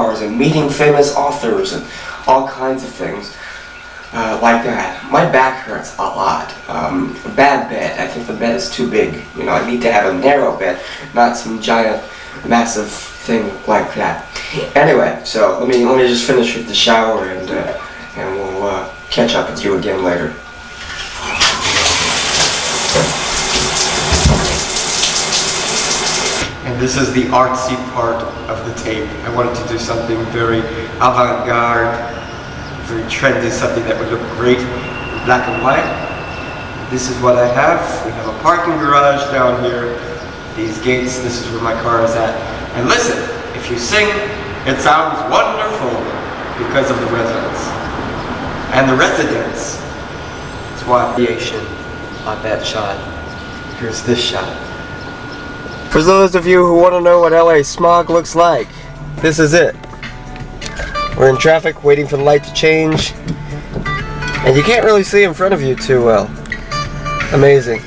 cars and meeting famous authors and all kinds of things like that. My back hurts a lot. A bad bed. I think the bed is too big. You know, I need to have a narrow bed, not some giant, massive thing like that. Anyway, so let me just finish with the shower and we'll catch up with you again later. And this is the artsy part of the tape. I wanted to do something very avant-garde, very trendy, something that would look great in black and white. This is what I have. We have a parking garage down here. These gates, this is where my car is at. And listen, if you sing, it sounds wonderful because of the residents. And the residents. That's why. Variation on that shot. Here's this shot. For those of you who want to know what LA smog looks like, this is it. We're in traffic waiting for the light to change, and you can't really see in front of you too well. Amazing.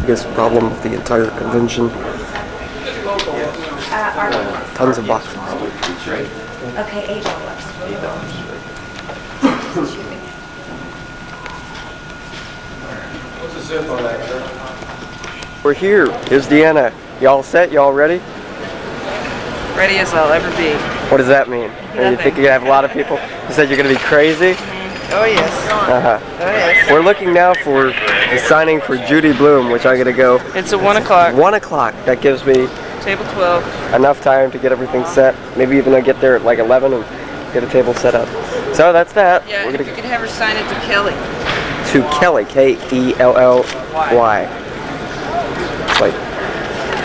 Biggest problem of the entire convention. Tons of boxes. Okay, $8. What's the zip on that, sir? We're here. Here's Deanna. Y'all set? Y'all ready? Ready as I'll ever be. What does that mean? You think you're gonna have a lot of people? You said you're gonna be crazy? Oh yes. Uh-huh. Oh yes. We're looking now for the signing for Judy Blume, which I'm gonna go. It's at 1 o'clock. 1 o'clock. That gives me Table 12. enough time to get everything set. Maybe even I'll get there at like 11 and get a table set up. So that's that. Yeah, We're if gonna you could have her sign it to Kelly. to Kelly, K-E-L-L-Y. Like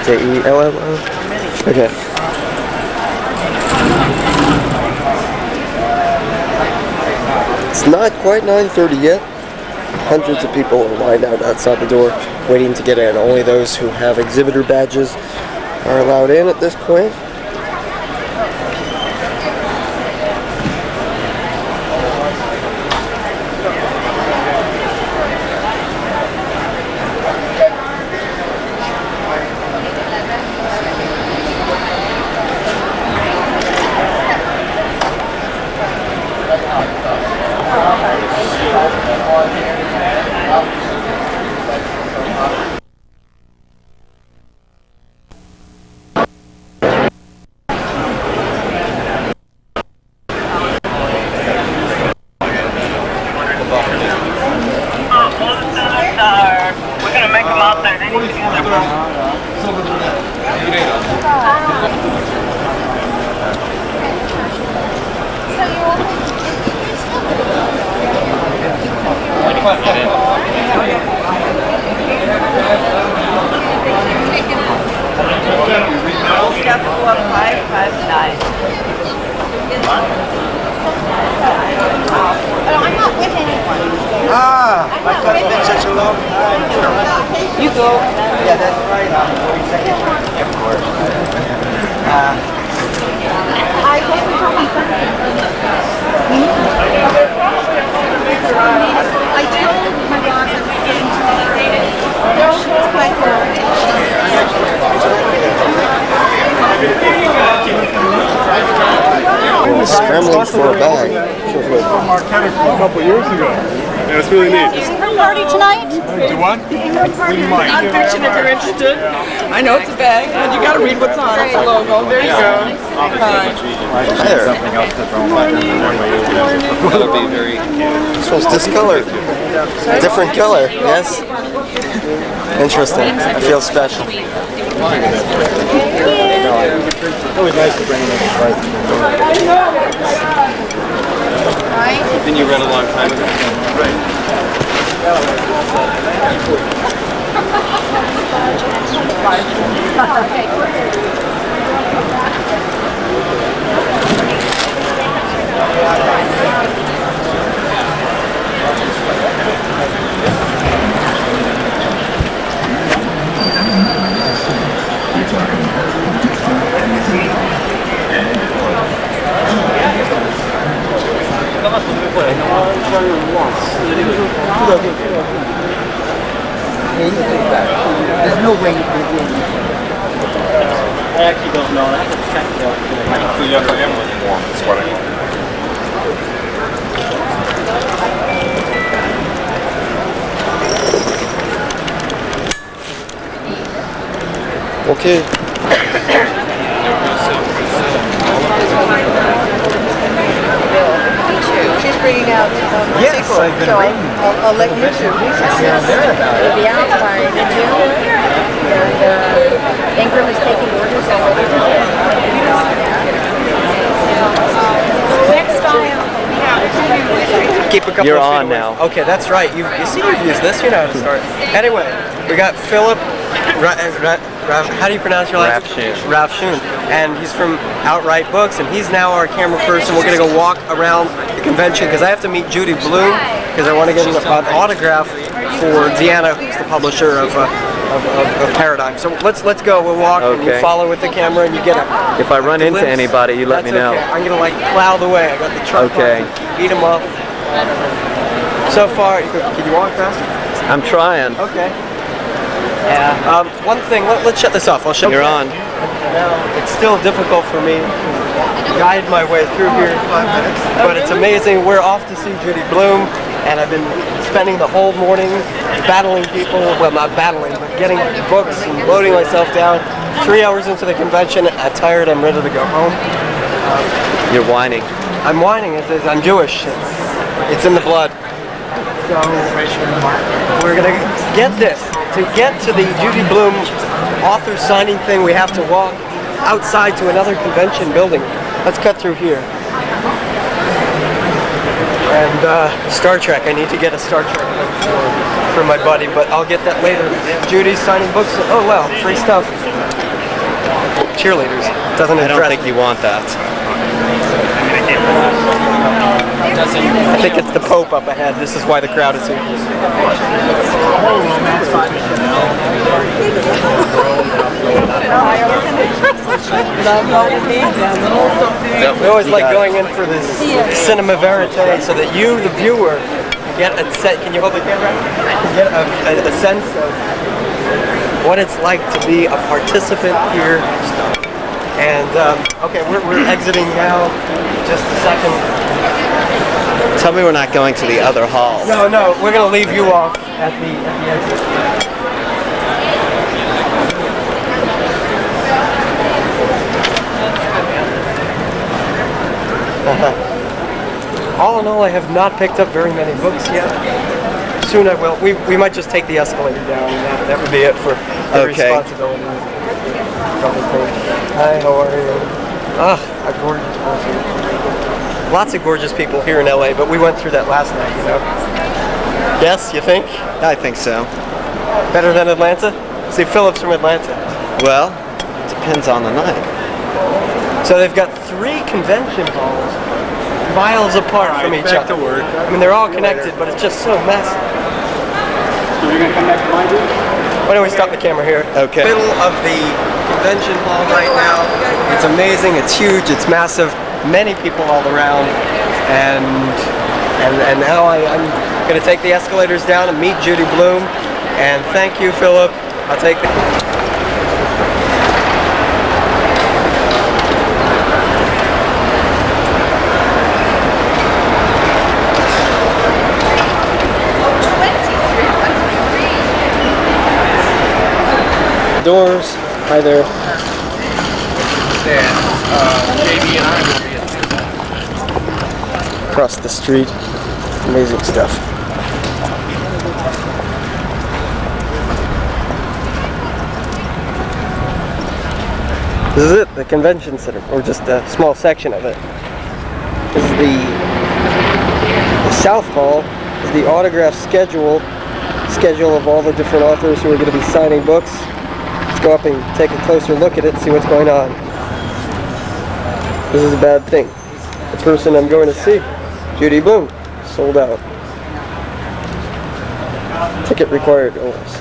K-E-L-L-O? Okay. It's not quite 9:30 yet. Hundreds of people are lined out outside the door waiting to get in. Only those who have exhibitor badges are allowed in at this point. Step 4559. I'm not with anyone. Ah, my God, it's been such a long time. You go. Yeah, that's right. Of course. I wasn't talking. I scrambling for a bag. From Marquette a couple years ago. Yeah, it's really neat. Party tonight? Do what? We might. Nonfiction if you're interested. I know it's a bag, and you gotta read what's on it, the logo. There you go. Hi there. This one's discolored. Different color, yes? Interesting. I feel special. Always nice to bring in a surprise. Then you read a long time ago. There's no way you can win. I actually don't know. I have to check it out. Yes, I am looking warm. Sweating. Okay. She's bringing out Yes, sequel, I've been so reading. I'll let you two. It'll be out by mid-June, and Ingram is taking orders already. Next time. Keep a couple You're of feet on away. now. Okay, that's right. You see, you've used this. You know how to start. Anyway, we got Philip. How do you pronounce your last name? Rafshun. And he's from Outright Books, and he's now our camera person. We're gonna go walk around the convention because I have to meet Judy Blume because I want to get an autograph for Deanna, who's the publisher of Paradigm. So let's go. We'll walk, and you Okay. follow with the camera, and you get a. If I run into glimpse. anybody, you let me That's know. okay. I'm gonna like plow the way. I got the truck. Okay. Beat them up. So far, can you walk fast? I'm trying. Okay. Yeah. One thing. Let's shut this off. I'll show You're on. It's still difficult for me to guide my way through here in 5 minutes, but it's amazing. We're off to see Judy Blume, and I've been spending the whole morning battling people. Well, not battling, but getting books and loading myself down. 3 hours into the convention, I'm tired. I'm ready to go home. You're whining. I'm whining. I'm Jewish. It's in the blood. So we're gonna get this. To get to the Judy Blume author signing thing, we have to walk outside to another convention building. Let's cut through here. And Star Trek. I need to get a Star Trek book for my buddy, but I'll get that later. Judy's signing books. Oh well, free stuff. Cheerleaders. Doesn't I don't impress think you want that. I think it's the Pope up ahead. This is why the crowd is here. We always like going in for this cinema verite so that you, the viewer, get a set. Can you hold the camera? Get a sense of what it's like to be a participant here. And okay, we're exiting now. Just a second. Tell me we're not going to the other hall. No, we're gonna leave you off at the exit. All in all, I have not picked up very many books yet. Soon I will. We might just take the escalator down, and that would be it for the Okay. responsibility. Hi, how are you? Ah, a gorgeous person. Lots of gorgeous people here in LA, but we went through that last night, you know. Yes, you think? I think so. Better than Atlanta? See, Philip's from Atlanta. Well, depends on the night. So they've got 3 convention halls, miles apart from each back other. to work. I mean, they're all connected, but it's just so massive. So you're gonna come back to my booth? Why don't we stop the camera here? Okay. Middle of the convention hall right now. It's amazing. It's huge. It's massive. Many people all around, and now I'm going to take the escalators down and meet Judy Blume. And thank you, Philip. I'll take the. doors. Hi there. JB and I will be at Across the street. Amazing stuff. This is it, the convention center, or just a small section of it. This is the South Hall, is the autograph schedule of all the different authors who are going to be signing books. Let's go up and take a closer look at it, see what's going on. This is a bad thing. The person I'm going to see, Judy Blume, sold out. Ticket required always.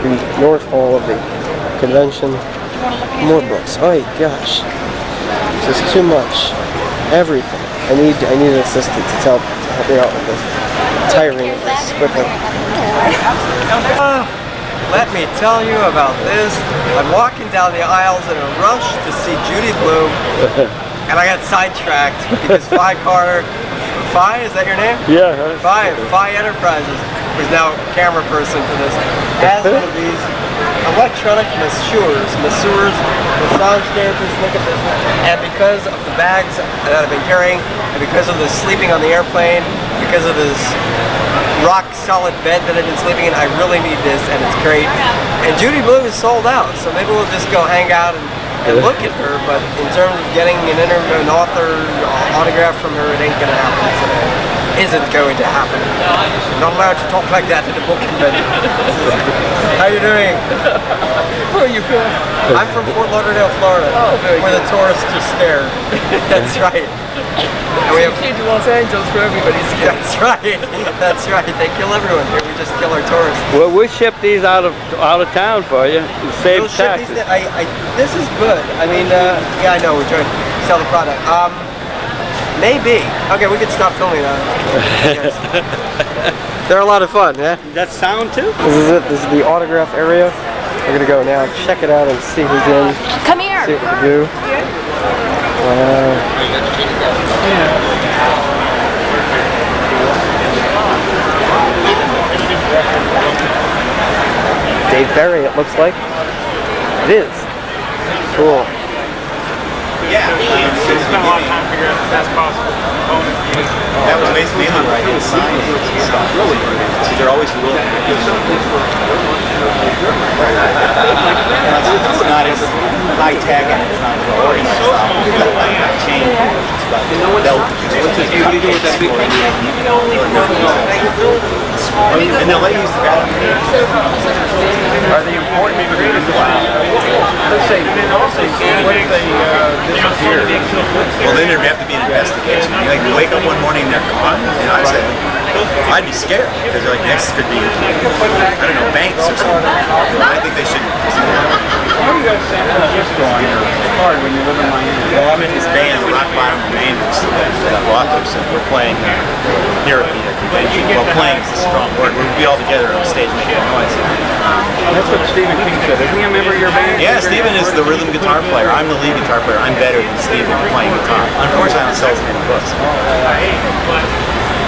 The North Hall of the convention. More books. Oh gosh, this is too much. Everything. I need an assistant to help me out with this. I'm tiring of this quickly. Let me tell you about this. I'm walking down the aisles in a rush to see Judy Blume, and I got sidetracked because Fi, is that your name? Yeah. Fi Enterprises is now camera person for this. Has one of these electronic masseurs, massage therapists, look at this. And because of the bags that I've been carrying, and because of the sleeping on the airplane, because of this rock solid bed that I've been sleeping in, I really need this, and it's great. And Judy Blume is sold out, so maybe we'll just go hang out and look at her, but in terms of getting an author autograph from her, it ain't gonna happen today. Isn't going to happen. I'm not allowed to talk like that at a book convention. How you doing? Where are you from? I'm from Fort Lauderdale, Florida, where the tourists just stare. That's right. And we have, Came to Los Angeles for everybody's skin. that's right. That's right. They kill everyone here. We just kill our tourists. Well, we ship these out of town for you. Save We'll ship taxes. these- this is good. I mean, yeah, I know. We're trying to sell the product. Maybe. Okay, we can stop filming now. They're a lot of fun, yeah? That sound too? This is it. This is the autograph area. We're gonna go now, check it out, and see who's in. Come here. See what we do. Dave Barry, it looks like. It is. Cool. Spent a lot of time figuring out the best possible component. That was based mainly where I did science and stuff. So they're always willing to do something. It's not as high tech and it's not as glorious. It's not like chain. It's about belt. What do you do with that big thing? And they'll let you use the bathroom. Are they important ingredients? Let's say, and then also, what if they disappear? Well, then there'd have to be an investigation. You like wake up one morning and they're gone. You know, I'd be scared because like next could be, I don't know, banks or something. I think they should. How are you guys San Francisco on here? It's hard when you live in Miami. Well, I'm in this band, Rock Bottom Remainders, authors, and we're playing here at the convention. Well, playing is a strong word. We'll be all together on stage making noise. That's what Stephen King said. Isn't he a member of your band? Yeah, Stephen is the rhythm guitar player. I'm the lead guitar player. I'm better than Stephen playing guitar. Unfortunately, I don't sell as many books.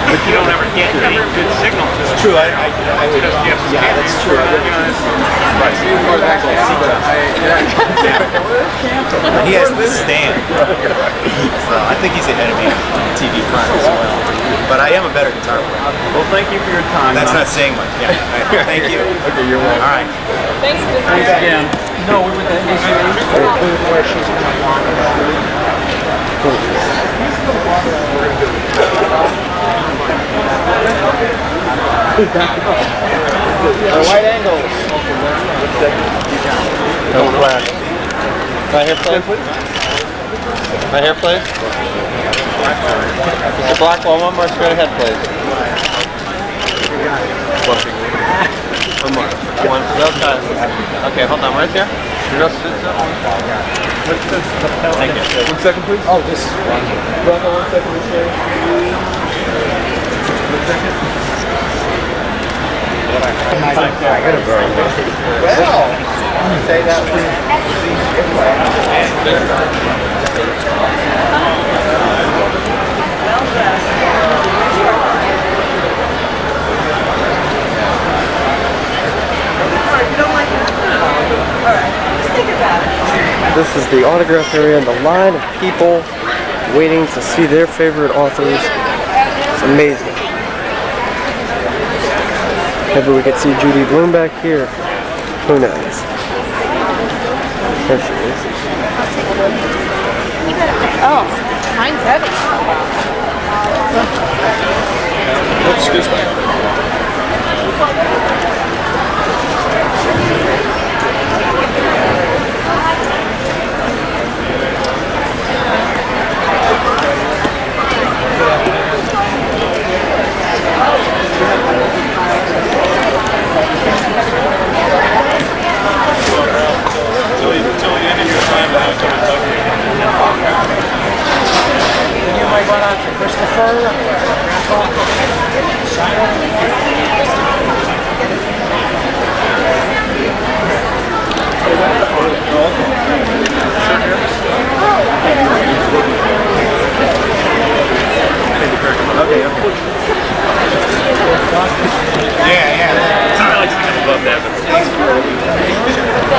But you don't ever get any good signal to it. It's true. Because you have to Yeah, that's true. He has the stand. So I think he's ahead of me on the TV front as well. But I am a better guitar player. Well, thank you for your time. That's not saying much. Yeah. All right. Thank you. Okay, you're welcome. All right. Thanks again. No, we were White angles. No flash. Right here, please. Right here, please. Mr. Blackwell, one more straight ahead, please. One more. One. No time. Okay, hold on, right there. Just sit down. Thank you. 1 second, please. Oh, this is one. 1 second, please. 1 second. I got a very good. Well, say that. This is the autograph area and the line of people waiting to see their favorite authors. It's amazing. Maybe we could see Judy Blume back here. Who knows? There she is. Oh, mine's heavy. Excuse me.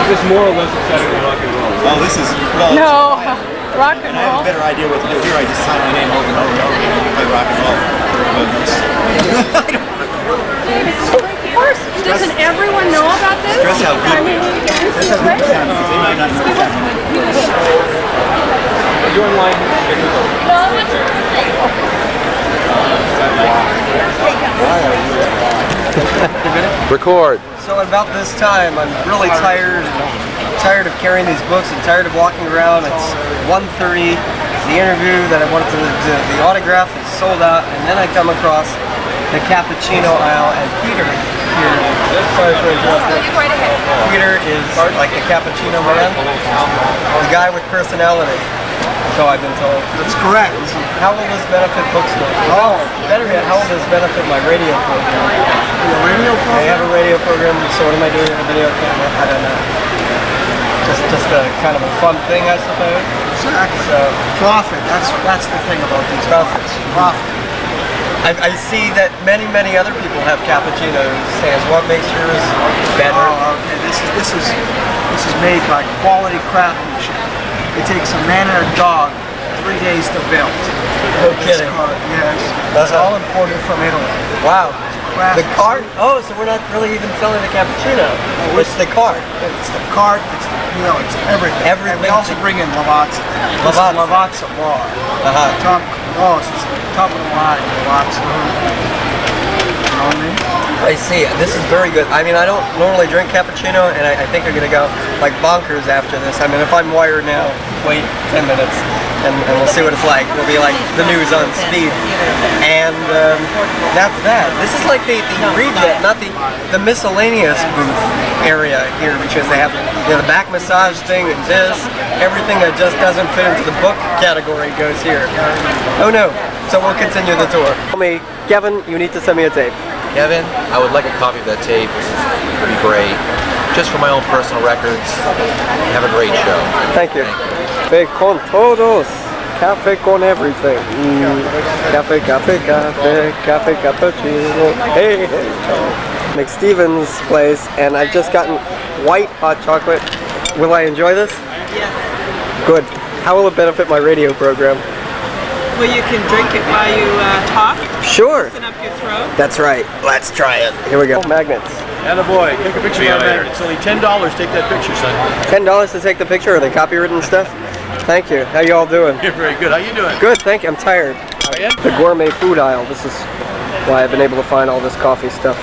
It's more or less exciting than rock and roll. Well, this is well. No, rock and I have roll. a better idea what to do here. I just sign my name over and over and over again and play rock and roll. Of course, doesn't everyone know about this? Stress out good. I mean, this is great. They might not know that. You're in line. Record. So about this time, I'm really tired of carrying these books and tired of walking around. It's 1:30. The interview that I wanted to do, the autograph is sold out, and then I come across the cappuccino aisle, and Peter here. Sorry for interrupting. Peter is like the cappuccino man, the guy with personality. So I've been told. That's correct. How will this benefit bookstores? Oh, better yet, how will this benefit my radio program? Your radio I program? have a radio program, so what am I doing with a video camera? I don't know. Just a kind of a fun thing, I suppose. Exactly. So, Profit. That's the thing about these profits. Profit. I see that many other people have cappuccinos. Says, what makes yours better? Oh, okay. This is made by quality craftsmanship. It takes a man and a dog 3 days to build. No kidding. Yes. That's It's all imported from Italy. Wow. The Craftsmanship. cart? Oh, so we're not really even selling the cappuccino. It's the cart. It's the cart. It's everything. Everything. And we also bring in Lavazza. Lavazza. Lavazza bar. Uh-huh. It's top of the line Lavazza. You know what I mean? I see. This is very good. I mean, I don't normally drink cappuccino, and I think I'm going to go like bonkers after this. I mean, if I'm wired now, wait 10 minutes, and we'll see what it's like. It'll be like the news on speed. And that's that. This is like the rejet, not the miscellaneous booth area here, because they have the back massage thing and this. Everything that just doesn't fit into the book category goes here. Oh no. So we'll continue the tour. Tell me, Kevin, you need to send me a tape. Kevin, I would like a copy of that tape. It would be great. Just for my own personal records. Have a great show. Thank you. Café con todos. Café con everything. Café, café, café, café, cappuccino. Hey, hey. McStevens place, and I've just gotten white hot chocolate. Will I enjoy this? Yes. Good. How will it benefit my radio program? Well, you can drink it while you talk. Sure. Loosen up your throat. That's right. Let's try it. Here we go. Magnets. Attaboy. Take a picture of that. It's only $10. Take that picture, son. $10 to take the picture. Are they copywritten stuff? Thank you. How you all doing? You're very good. How you doing? Good, thank you. I'm tired. The gourmet food aisle. This is why I've been able to find all this coffee stuff.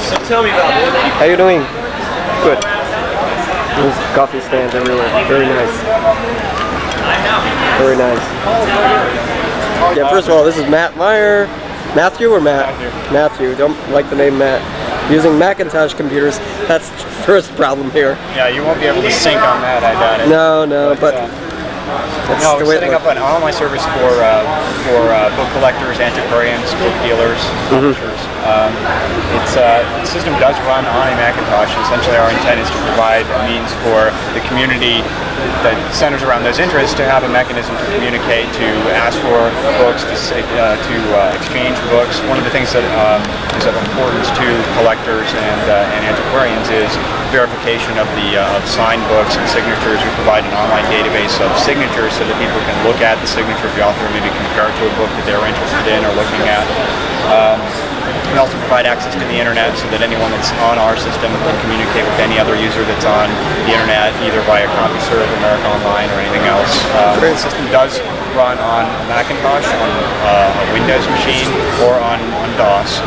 So tell me about it. How you doing? Good. There's coffee stands everywhere. Very nice. Very nice. Yeah, first of all, this is Matt Meyer. Matthew or Matt? Matthew. Don't like the name Matt. using Macintosh computers. That's the first problem here. Yeah, you won't be able to sync on that, I doubt it. No, but that's no, the we're way setting up an online service for book collectors, antiquarians, book dealers, publishers. The system does run on a Macintosh. Essentially, our intent is to provide a means for the community that centers around those interests to have a mechanism to communicate, to ask for books, to exchange books. One of the things that is of importance to collectors and antiquarians is verification of signed books and signatures. We provide an online database of signatures so that people can look at the signature of the author and maybe compare it to a book that they're interested in or looking at. We also provide access to the internet so that anyone that's on our system can communicate with any other user that's on the internet, either via CompuServe, America Online, or anything else. The system does run on Macintosh, on a Windows machine, or on DOS.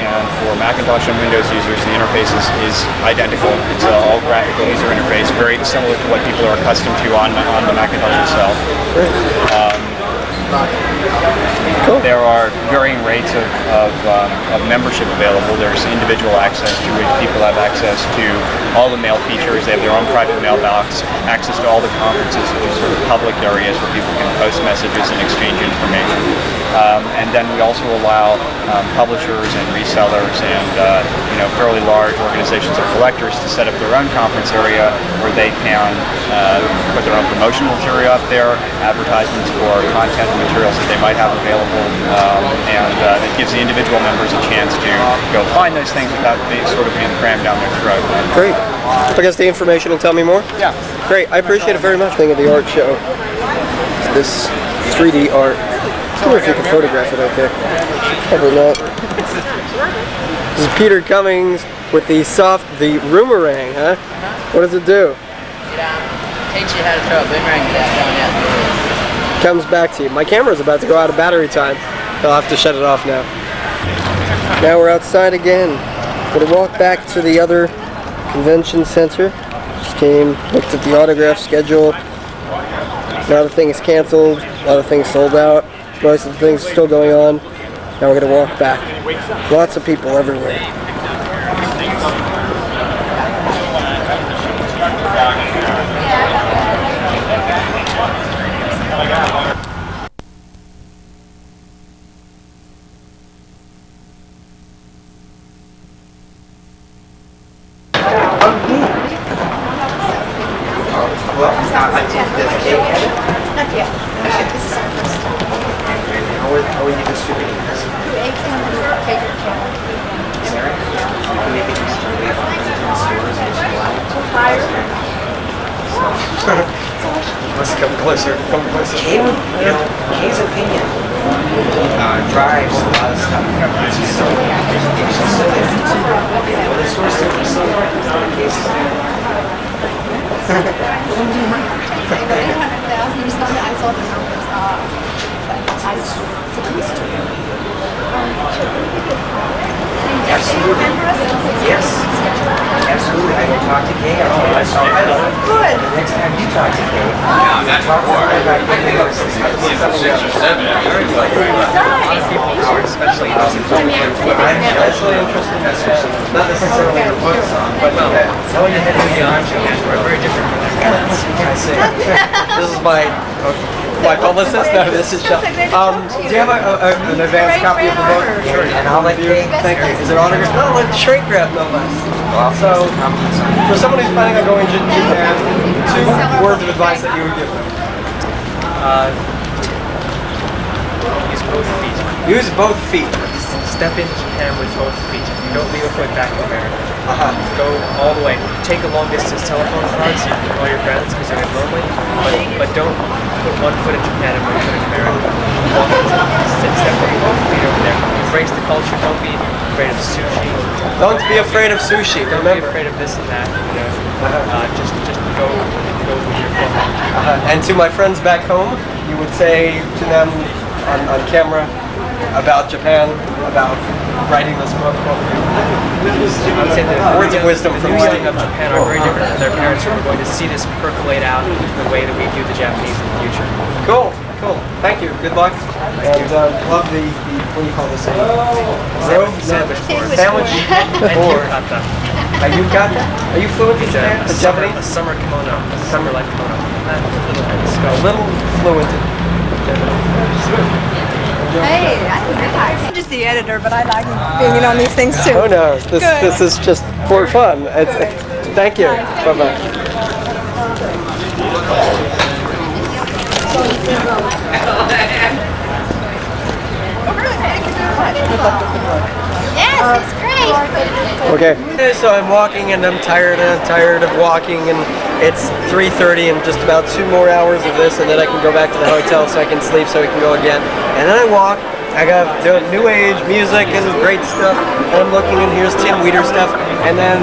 And for Macintosh and Windows users, the interface is identical. It's all graphical user interface, very similar to what people are accustomed to on the Macintosh itself. There are varying rates of membership available. There's individual access to which people have access to all the mail features. They have their own private mailbox, access to all the conferences, which are sort of public areas where people can post messages and exchange information. And then we also allow publishers and resellers and fairly large organizations or collectors to set up their own conference area where they can put their own promotional material up there, advertisements for content and materials that they might have available, and it gives the individual members a chance to go find those things without being crammed down their throat. Great. I guess the information will tell me more? Yeah. Great. I appreciate it very much. Thinking of the art show. This 3D art. I wonder if you can photograph it out there. Probably not. This is Peter Cummings with the Roomerang, huh? What does it do? Teach you how to throw a boomerang without going out. Comes back to you. My camera's about to go out of battery time. I'll have to shut it off now. Now we're outside again. Gonna walk back to the other convention center. Just came, looked at the autograph schedule. A lot of things canceled, a lot of things sold out. Most of the things are still going on. Now we're gonna walk back. Lots of people everywhere. How are you distributing this? Let's come closer. Come closer. Kay's opinion drives a lot of stuff. So, the store's still for sale. Absolutely. Yes. Absolutely. I will talk to Kay. I saw her. Good. The next time you talk to Kay, talk to her about your books. 6 or 7. Especially I'm especially interested in not necessarily your books, but how you had the art show are very different from I see. This is my publicist? No, this is Sean. Do you have an advanced copy of the book? Sure. And I'll let you. Thank you. Is it autographed? No, like shrink wrap, no less. So, for someone who's planning on going to Japan, 2 words of advice that you would give them. Use both feet. Use both feet. Step into Japan with both feet. Don't leave a foot back in America. Go all the way. Take a long distance telephone call so you can call your friends because you're lonely. But don't put one foot in Japan and one foot in America. Walk step both feet over there. Embrace the culture. Don't be afraid of sushi. Don't be afraid of sushi. Don't be afraid of this and that. Just go with your flow. And to my friends back home, you would say to them on camera, about Japan, about writing this book? I would say the Words of wisdom from the new young Steve. of Japan are very different from their parents who are going to see this percolate out into the way that we view the Japanese in the future. Cool. Thank you. Good luck. And love the what do you call this? Sandwich board. Sandwich board. Yukata. A yukata? Are you fluent in Japanese? A summer kimono. A summer life kimono. A little fluent in Japanese. Hey, I'm just the editor, but I like being in on these things too. Oh no, this is just for fun. Thank you. Bye bye. Yes, it's great. Okay. So I'm walking and I'm tired of walking, and it's 3:30 and just about 2 more hours of this, and then I can go back to the hotel so I can sleep so we can go again. And then I walk, I got new age music and great stuff, and I'm looking and here's Tim Weeder stuff, and then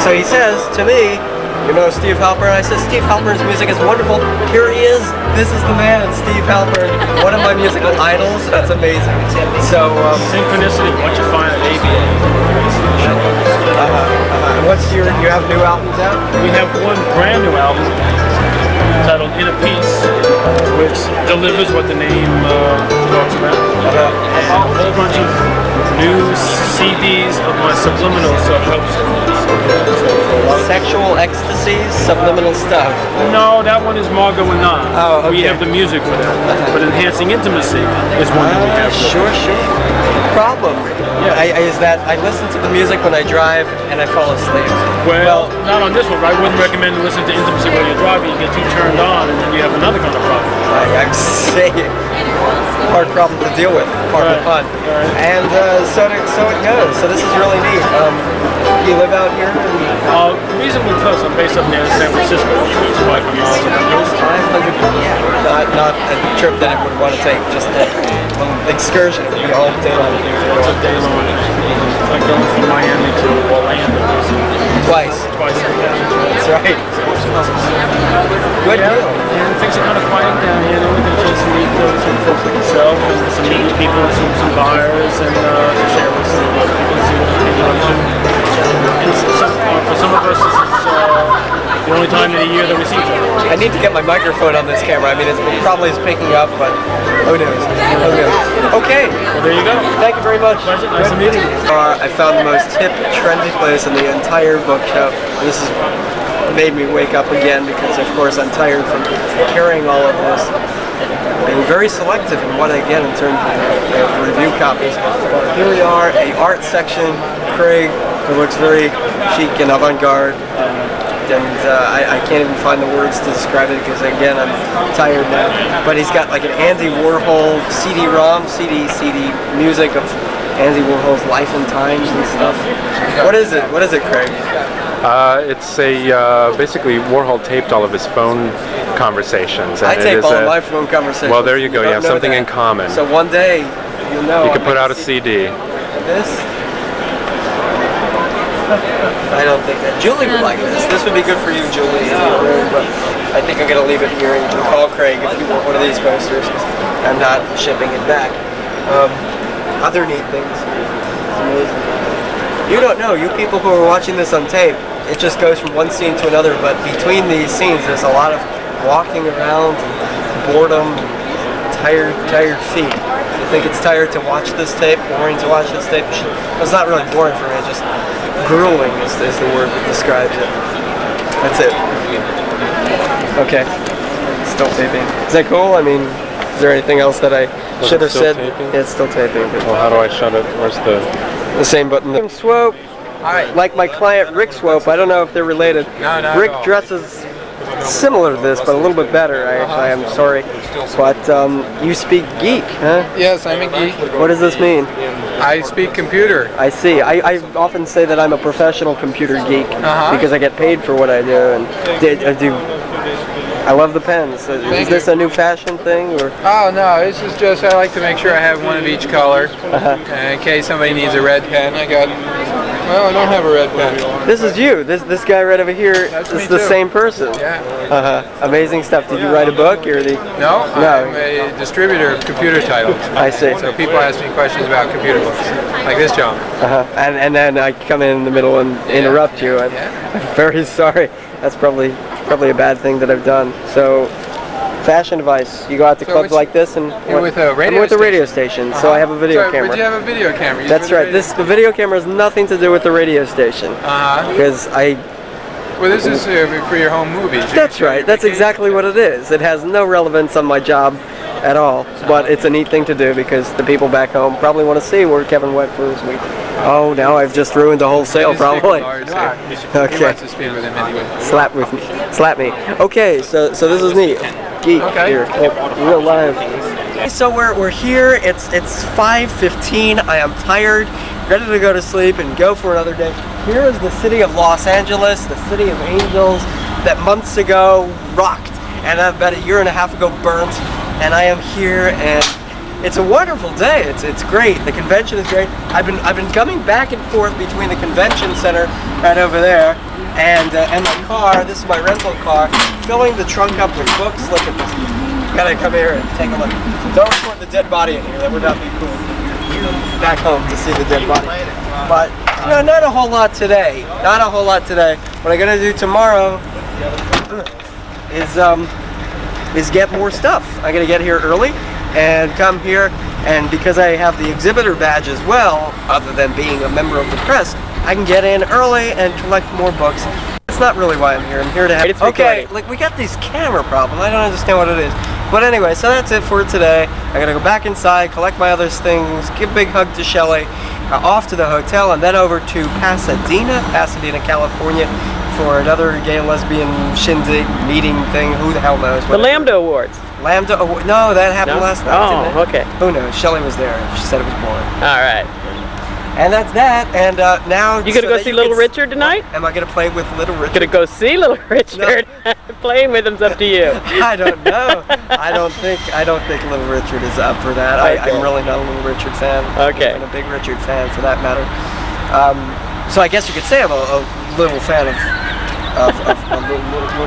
so he says to me, you know Steve Halpern? I said, Steve Halpern's music is wonderful. Here he is. This is the man, Steve Halpern, one of my musical idols. That's amazing. So synchronicity. What you find at ABA. What's you have new albums out? We have one brand new album titled In a Piece, which delivers what the name talks about. And a whole bunch of new CDs of my subliminal self-help songs. Sexual ecstasies, subliminal stuff. No, that one is Margot and Nas. Oh, okay. We have the music for that. But Enhancing Intimacy is one that we have. Sure. Problem. Yeah. Is that I listen to the music when I drive and I fall asleep. Well, not on this one. I wouldn't recommend to listen to Intimacy while you're driving. You get too turned on and then you have another kind of problem. I'm saying hard problem to deal with, part of the fun. And so it goes. So this is really neat. You live out here? Reasonably close. I'm based up near San Francisco, which is 500 miles from the coast. 500. Not a trip that I would want to take. Just an excursion. It would be all day long. It's a day long. It's like going from Miami to Orlando. Twice. That's right. Good deal. And things are kind of quieting down here. We can just meet some folks like yourself and some meeting people and some buyers and share with some other people and see what they're up to. And for some of us, this is the only time of the year that we see each other. I need to get my microphone on this camera. I mean, it probably is picking up, but who knows? Okay. Well, there you go. Thank you very much. Pleasure. Nice to meet you. I found the most hip, trendy place in the entire bookshelf. This has made me wake up again because, of course, I'm tired from carrying all of this. Being very selective in what I get in terms of review copies. Here we are, a art section. Craig, who looks very chic and avant-garde. And I can't even find the words to describe it because, again, I'm tired now. But he's got like an Andy Warhol CD-ROM, CD music of Andy Warhol's life and times and stuff. What is it? What is it, Craig? It's a basically Warhol taped all of his phone conversations. And I tape all of my phone conversations. Well, there you go. You have something in common. So one day, you'll know. You could put out a CD. This? I don't think that. Julie would like this. This would be good for you, Julie, in your room, but I think I'm going to leave it here and you can call Craig if you want one of these posters. I'm not shipping it back. Other neat things. It's amazing. You don't know, you people who are watching this on tape, it just goes from one scene to another, but between these scenes there's a lot of walking around, boredom, tired feet. If you think it's tired to watch this tape, boring to watch this tape, it's not really boring for me, just grueling is the word that describes it. That's it. Okay. Still taping. Is that cool? I mean, is there anything else that I should have said? Taping? Yeah, it's still taping. Well, how do I shut it? Where's the same button? Swope. Like my client Rick Swope. I don't know if they're related. No, Rick dresses similar to this, but a little bit better. I am sorry. But you speak geek, huh? Yes, I'm a geek. What does this mean? I speak computer. I see. I often say that I'm a professional computer geek because I get paid for what I do, and I love the pens. Is this a new fashion thing, or? Oh no, this is just I like to make sure I have one of each color. In case somebody needs a red pen, I got Well, I don't have a red movie alarm. This is you. This guy right over here is the same person. Yeah. Amazing stuff. Did you write a book or the? No, I'm a distributor of computer titles. I see. So people ask me questions about computer books, like this John. And then I come in the middle and interrupt you. I'm very sorry. That's probably a bad thing that I've done. So, fashion advice. You go out to clubs like this and You're with a radio I'm with a radio station, so I have a video camera. But you have a video camera. That's right. The video camera has nothing to do with the radio station. Because Well, this is for your home movies. That's right. That's exactly what it is. It has no relevance on my job at all, but it's a neat thing to do because the people back home probably want to see where Kevin went for his week. Oh, now I've just ruined the whole sale, probably. Okay. Slap me. Okay, so this is neat. Geek here, real live. So we're here. It's 5:15. I am tired, ready to go to sleep and go for another day. Here is the city of Los Angeles, the city of angels that months ago rocked, and about a year and a half ago burnt. And I am here, and it's a wonderful day. It's great. The convention is great. I've been coming back and forth between the convention center right over there and my car. This is my rental car, filling the trunk up with books. Look at this. Gotta come here and take a look. Don't report the dead body in here. That would not be cool. Back home to see the dead body. But not a whole lot today. Not a whole lot today. What I'm gonna do tomorrow is get more stuff. I'm gonna get here early and come here, and because I have the exhibitor badge as well, other than being a member of the press, I can get in early and collect more books. That's not really why I'm here. I'm here to have. Okay, like we got this camera problem. I don't understand what it is. But anyway, so that's it for today. I'm gonna go back inside, collect my other things, give a big hug to Shelley, off to the hotel, and then over to Pasadena, California, for another gay lesbian shindig meeting thing. Who the hell knows? The Lambda Awards. Lambda Award? No, that happened last night. Didn't it? Okay. Who knows? Shelley was there. She said it was boring. All right. And that's that. And now you gonna go see Little Richard tonight? Am I gonna play with Little Richard? Gonna go see Little Richard? No. Playing with him's up to you. I don't know. I don't think Little Richard is up for that. Okay. I'm really not a Little Richard fan. Okay. I'm a big Richard fan, for that matter. So I guess you could say I'm a little fan of Little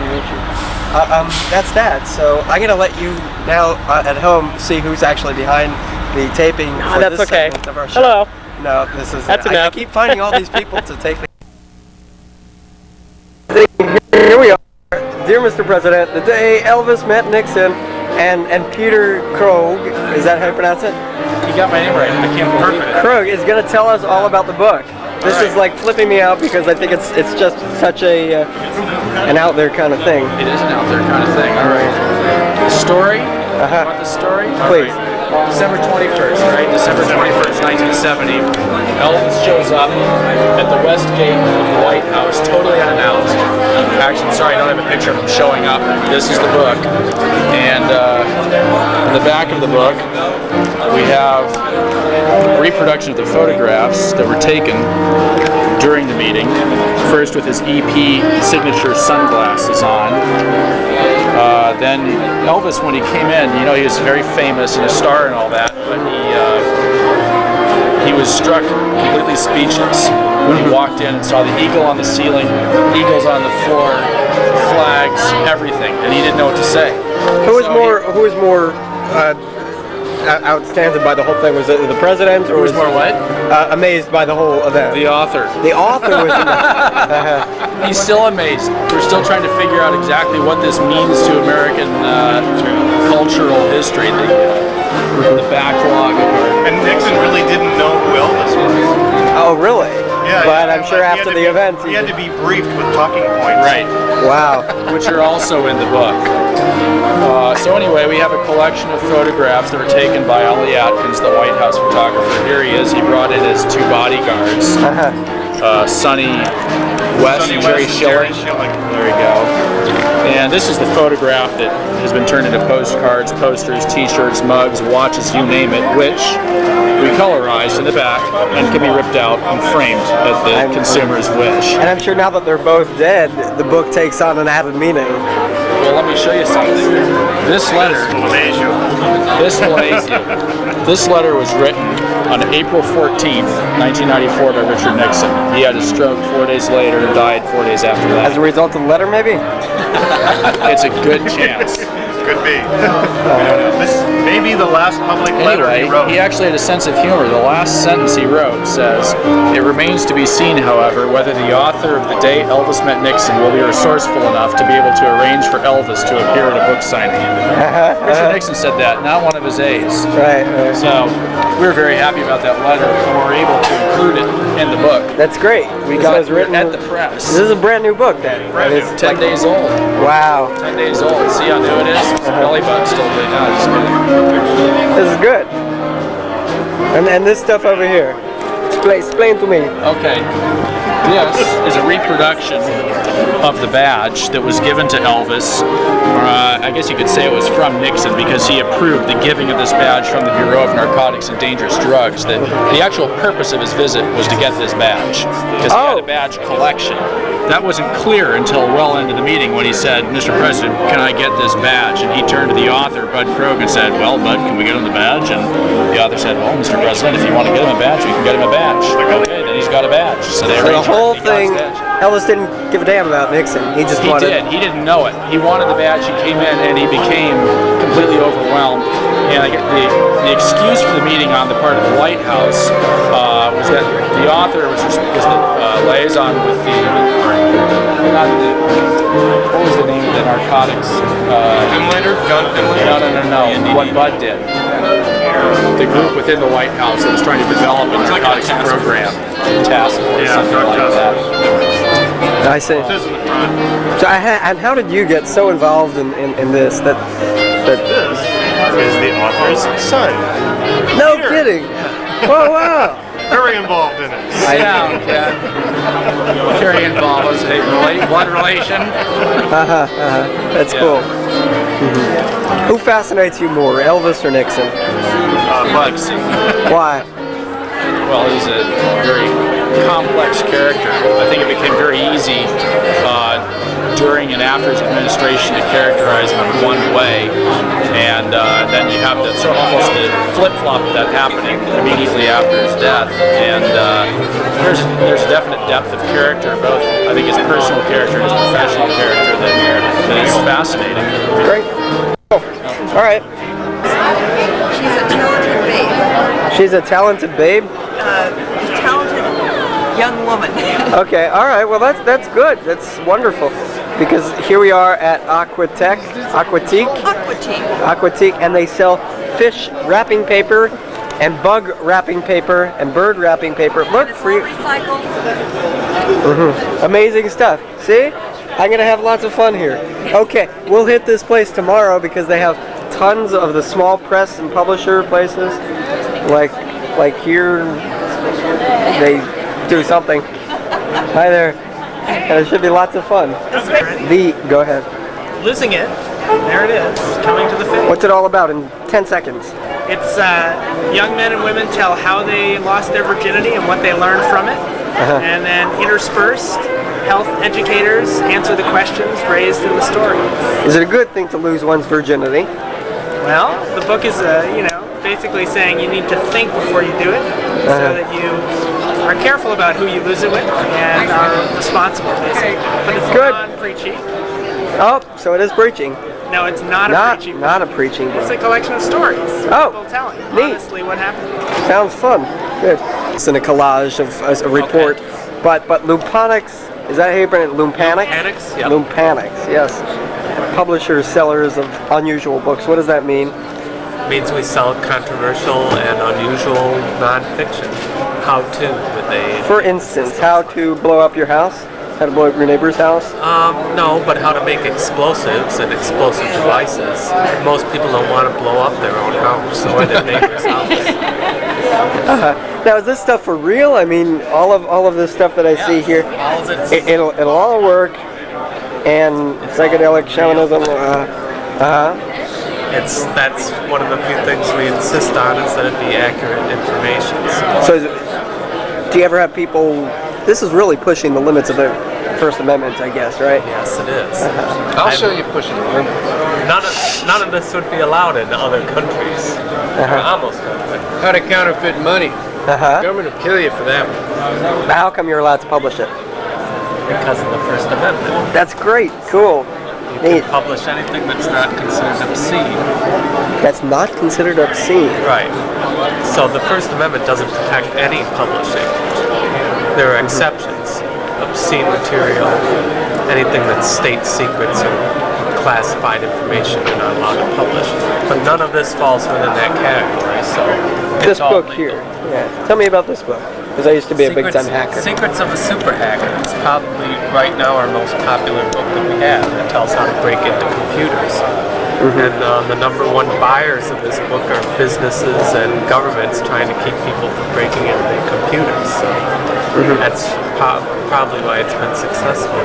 Richard. That's that. So I'm gonna let you now at home see who's actually behind the taping for that's this okay. segment of our show. Hello. No, this is. That's enough. I keep finding all these people to take. Here we are, dear Mr. President. The day Elvis met Nixon, and Peter Krogh. Is that how you pronounce it? You got my name right. I can't believe it. Krogh is going to tell us all about the book. This is like flipping me out because I think it's just such a an out there kind of thing. It is an out there kind of thing. All right. The story. You want the story? Please. December 21st, right? December 21st, 1970. Elvis shows up at the West Gate of the White House, totally unannounced. Actually, sorry, I don't have a picture of him showing up. This is the book. And in the back of the book, we have a reproduction of the photographs that were taken during the meeting. First with his EP signature sunglasses on. Then Elvis, when he came in, you know, he was very famous and a star and all that, but he was struck completely speechless when he walked in and saw the eagle on the ceiling, eagles on the floor, flags, everything, and he didn't know what to say. Who was more outstanding by the whole thing? Was it the president, or was more what? Amazed by the whole event? The author. The author was amazed. He's still amazed. We're still trying to figure out exactly what this means to American cultural history, the backlog of our... And Nixon really didn't know who Elvis was. Oh, really? Yeah. But I'm sure after the event... He had to be briefed with talking points. Right. Wow. Which are also in the book. So anyway, we have a collection of photographs that were taken by Ollie Atkins, the White House photographer. Here he is. He brought in his two bodyguards, Sonny West and Jerry Schilling. There we go. And this is the photograph that has been turned into postcards, posters, t-shirts, mugs, watches, you name it, which we colorized in the back and can be ripped out and framed at the consumer's wish. And I'm sure now that they're both dead, the book takes on an added meaning. Well, let me show you something. This letter. This letter was written on April 14th, 1994 by Richard Nixon. He had a stroke 4 days later and died 4 days after that. As a result of the letter, maybe? It's a good chance. Could be. This may be the last public letter he wrote. He actually had a sense of humor. The last sentence he wrote says, "It remains to be seen, however, whether the author of The Day Elvis Met Nixon will be resourceful enough to be able to arrange for Elvis to appear at a book signing." Richard Nixon said that, not one of his aides. Right. So we were very happy about that letter, and we were able to include it in the book. That's great. We got it written at the press. This is a brand new book then. It's 10 days old. Wow. 10 days old. See how new it is? Belly button still big. No, just kidding. This is good. And this stuff over here. Explain to me. Okay. This is a reproduction of the badge that was given to Elvis. I guess you could say it was from Nixon because he approved the giving of this badge from the Bureau of Narcotics and Dangerous Drugs. That the actual purpose of his visit was to get this badge because he had a badge collection. That wasn't clear until well into the meeting when he said, "Mr. President, can I get this badge?" And he turned to the author, Bud Krogh, and said, "Well, Bud, can we get him the badge?" And the author said, "Well, Mr. President, if you want to get him a badge, we can get him a badge." Okay, then he's got a badge. So they arranged the whole for him. thing, Elvis didn't give a damn about Nixon. He just wanted... He did. He didn't know it. He wanted the badge. He came in and he became completely overwhelmed. And the excuse for the meeting on the part of the White House was that the author was the liaison with what was the name of the narcotics? Finlater? John Finlater? No. What Bud did. The group within the White House that was trying to develop a narcotics program. Task force, something like that. I see. So, and how did you get so involved in this? That This is the author's son. No Peter. kidding. Oh wow. Very involved in it. Very involved. Is a blood relation. That's cool. Who fascinates you more, Elvis or Nixon? Bud. Why? Well, he's a very complex character. I think it became very easy during and after his administration to characterize him in one way, and then you have the sort of almost the flip-flop of that happening immediately after his death. And there's a definite depth of character, both I think his personal character and his professional character that is fascinating. Great. All right. She's a talented babe. She's a talented babe? Talented young woman. Okay, all right. Well, that's good. That's wonderful. Because here we are at Aquatique, and they sell fish wrapping paper and bug wrapping paper and bird wrapping paper. Look, free. Recycled. Amazing stuff. See? I'm going to have lots of fun here. Okay, we'll hit this place tomorrow because they have tons of the small press and publisher places. Like here, they do something. Hi there. And it should be lots of fun. Go ahead. Losing it. There it is. Coming to the face. What's it all about in 10 seconds? It's young men and women tell how they lost their virginity and what they learned from it. And then interspersed, health educators answer the questions raised in the story. Is it a good thing to lose one's virginity? Well, the book is, basically saying you need to think before you do it, so that you are careful about who you lose it with and are responsible, basically. But it's non-preachy. Oh, so it is preaching. No, it's not a preaching book. Not a preaching book. It's a collection of stories. People telling honestly what happened. Sounds fun. Good. It's in a collage of a report. Okay. But Lumpanics, is that how you pronounce it? Lumpanics? Lumpanics, yeah. Lumpanics, yes. Publishers, sellers of unusual books. What does that mean? It means we sell controversial and unusual nonfiction. How to with a... For instance, how to blow up your house? How to blow up your neighbor's house? No, but how to make explosives and explosive devices. Most people don't want to blow up their own house or their neighbor's house. Now, is this stuff for real? I mean, all of this stuff that I see here, all of it. It'll all work. And psychedelic shamanism. That's one of the few things we insist on is that it be accurate information. So do you ever have people This is really pushing the limits of the First Amendment, I guess, right? Yes, it is. I'll show you pushing the limit. None of this would be allowed in other countries. Almost none. How to counterfeit money. The government will kill you for that one. But how come you're allowed to publish it? Because of the First Amendment. That's great. Cool. You can publish anything that's not considered obscene. That's not considered obscene. Right. So the First Amendment doesn't protect any publishing. There are exceptions. Obscene material, anything that's state secrets or classified information you're not allowed to publish. But none of this falls within that category, so This book here. Yeah. Tell me about this book. Because I used to be a big-time hacker. Secrets of a Super Hacker. It's probably right now our most popular book that we have. It tells how to break into computers. And the number one buyers of this book are businesses and governments trying to keep people from breaking into their computers. So that's probably why it's been successful.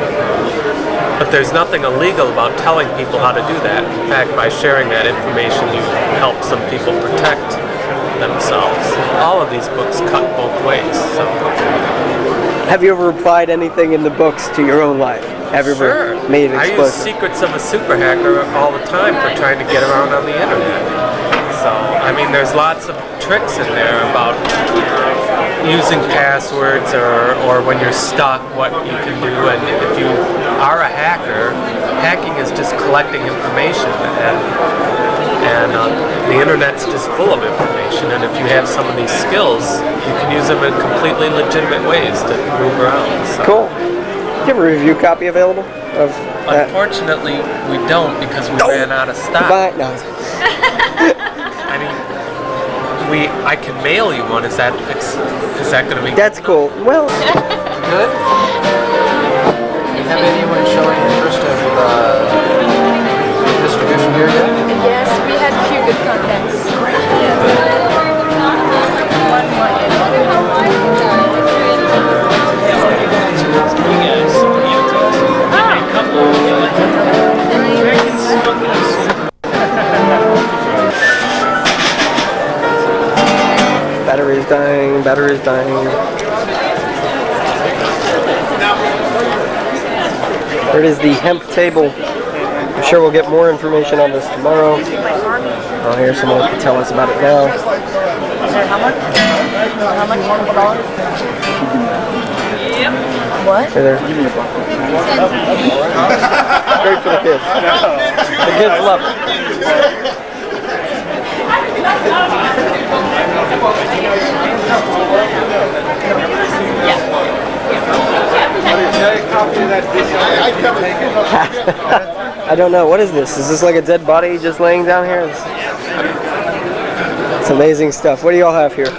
But there's nothing illegal about telling people how to do that. In fact, by sharing that information, you help some people protect themselves. All of these books cut both ways. So. Have you ever applied anything in the books to your own life? Have you ever made it I use explicit? Secrets of a Super Hacker all the time for trying to get around on the internet. So, I mean, there's lots of tricks in there about using passwords or when you're stuck, what you can do. And if you are a hacker, hacking is just collecting information, and the internet's just full of information. And if you have some of these skills, you can use them in completely legitimate ways to move around. So. Cool. Do you have a review copy available of that? Unfortunately, we don't because we ran out of stock. Goodbye. No. I mean, I can mail you one. Is that going to be? That's cool. Well. Good. Do you have anyone showing interest of distribution here yet? Yes, we had a few good contacts. Battery's dying. There it is, the hemp table. I'm sure we'll get more information on this tomorrow. Oh, here's someone who can tell us about it now. How much? How much? $1? Yep. What? Hey there. Great for the kids. The kids love it. I don't know. What is this? Is this like a dead body just laying down here? It's amazing stuff. What do y'all have here?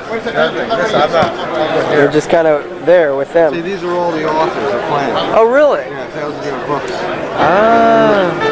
You're just kind of there with them. See, these are all the authors of plans. Oh, really? Yeah, thousands of books. Ah.